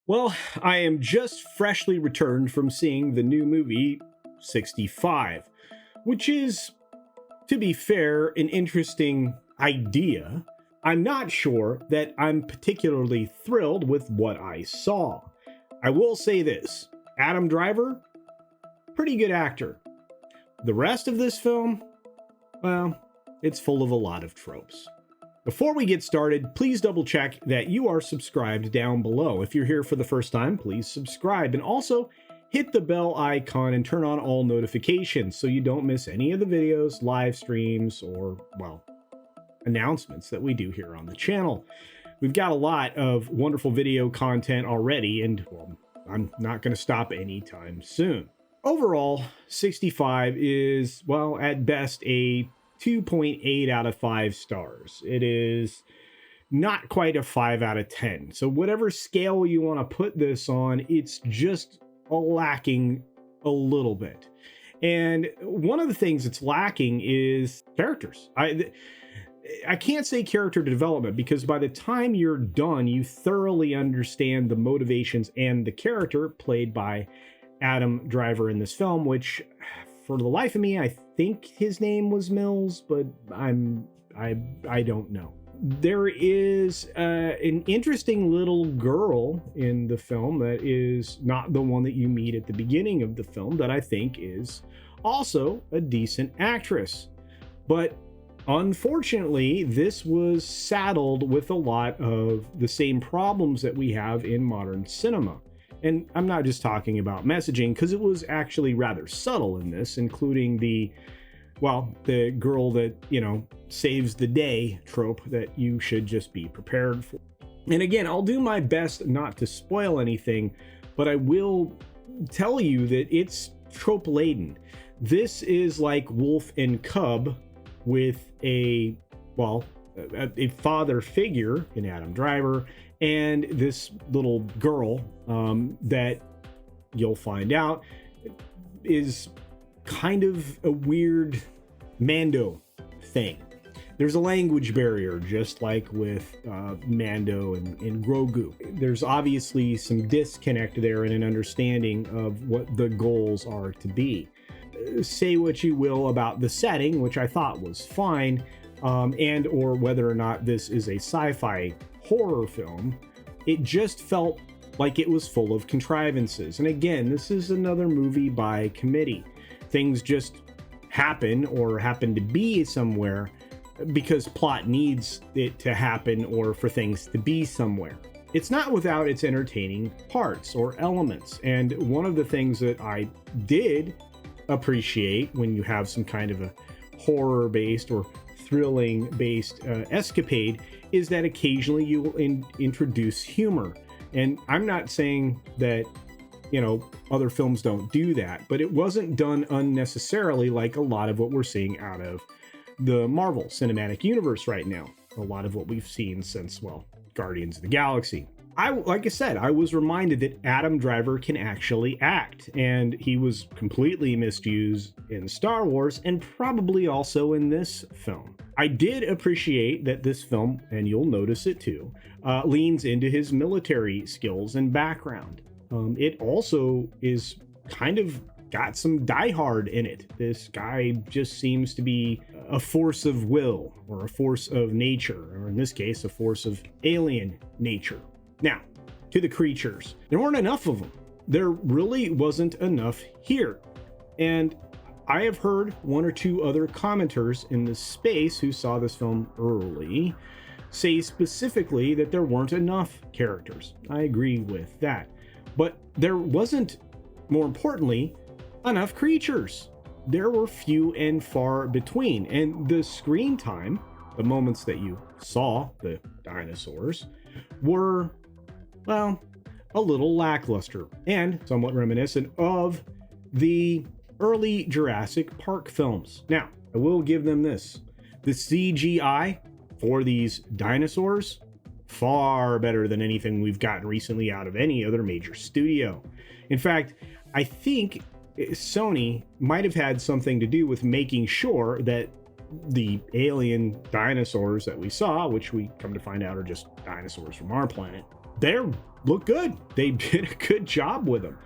Well, I am just freshly returned from seeing the new movie 65, which is, to be fair, an interesting idea. I'm not sure that I'm particularly thrilled with what I saw. I will say this: Adam Driver, pretty good actor. The rest of this film, well, it's full of a lot of tropes. Before we get started, please double check that you are subscribed down below. If you're here for the first time, please subscribe, and also hit the bell icon and turn on all notifications so you don't miss any of the videos, live streams, or, well, announcements that we do here on the channel. We've got a lot of wonderful video content already, and well, I'm not going to stop anytime soon. Overall, 65 is, well, at best a 2.8 out of 5 stars. It is not quite a 5 out of 10. So whatever scale you want to put this on, it's just lacking a little bit. And one of the things it's lacking is characters. I can't say character development, because by the time you're done, you thoroughly understand the motivations and the character played by Adam Driver in this film, which, for the life of me, I think his name was Mills, but I don't know. There is an interesting little girl in the film that is not the one that you meet at the beginning of the film, that I think is also a decent actress. But unfortunately, this was saddled with a lot of the same problems that we have in modern cinema. And I'm not just talking about messaging, because it was actually rather subtle in this, including the girl that, saves the day trope that you should just be prepared for. And again, I'll do my best not to spoil anything, but I will tell you that it's trope laden. This is like Wolf and Cub with a father figure in Adam Driver and this little girl that you'll find out is kind of a weird Mando thing. There's a language barrier, just like with Mando and Grogu. There's obviously some disconnect there in an understanding of what the goals are to be. Say what you will about the setting, which I thought was fine, and or whether or not this is a sci-fi horror film, it just felt like it was full of contrivances. And again, this is another movie by committee. Things just happen or happen to be somewhere because plot needs it to happen or for things to be somewhere. It's not without its entertaining parts or elements. And one of the things that I did appreciate when you have some kind of a horror-based or thrilling-based escapade is that occasionally you will introduce humor. And I'm not saying that, other films don't do that, but it wasn't done unnecessarily like a lot of what we're seeing out of the Marvel Cinematic Universe right now. A lot of what we've seen since, Guardians of the Galaxy. Like I said, I was reminded that Adam Driver can actually act, and he was completely misused in Star Wars and probably also in this film. I did appreciate that this film, and you'll notice it too, leans into his military skills and background. It also is kind of got some Die Hard in it. This guy just seems to be a force of will, or a force of nature, or in this case, a force of alien nature. Now, to the creatures. There weren't enough of them. There really wasn't enough here. And I have heard one or two other commenters in this space who saw this film early say specifically that there weren't enough characters. I agree with that. But there wasn't, more importantly, enough creatures. There were few and far between. And the screen time, the moments that you saw the dinosaurs, were, well, a little lackluster and somewhat reminiscent of the early Jurassic Park films. Now, I will give them this. The CGI for these dinosaurs, far better than anything we've gotten recently out of any other major studio. In fact, I think Sony might have had something to do with making sure that the alien dinosaurs that we saw, which we come to find out are just dinosaurs from our planet, they're look good. They did a good job with them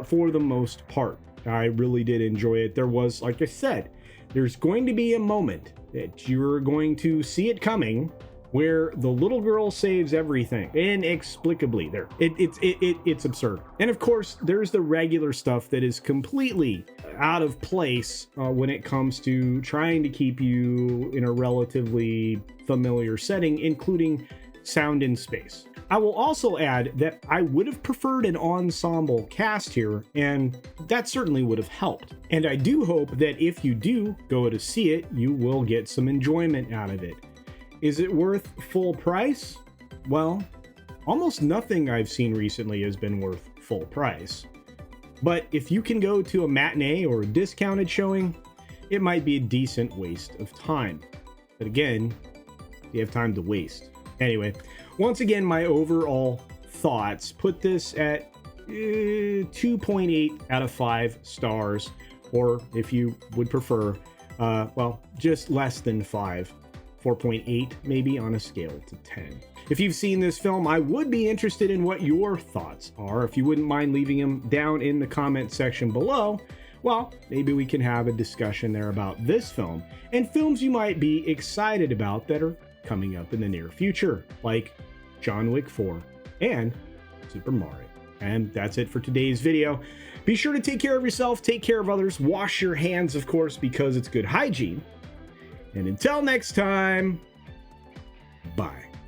for the most part. I really did enjoy it. There was, like I said, there's going to be a moment that you're going to see it coming where the little girl saves everything inexplicably. It's absurd. And of course, there's the regular stuff that is completely out of place when it comes to trying to keep you in a relatively familiar setting, including sound in space. I will also add that I would have preferred an ensemble cast here, and that certainly would have helped. And I do hope that if you do go to see it, you will get some enjoyment out of it. Is it worth full price? Well, almost nothing I've seen recently has been worth full price. But if you can go to a matinee or a discounted showing, it might be a decent waste of time. But again, you have time to waste. Anyway, once again, my overall thoughts put this at 2.8 out of 5 stars, or if you would prefer, well, just less than 5. 4.8 maybe on a scale to 10. If you've seen this film, I would be interested in what your thoughts are. If you wouldn't mind leaving them down in the comment section below, well, maybe we can have a discussion there about this film and films you might be excited about that are coming up in the near future, like John Wick 4 and Super Mario. And that's it for today's video. Be sure to take care of yourself, take care of others, wash your hands, of course, because it's good hygiene. And until next time, bye.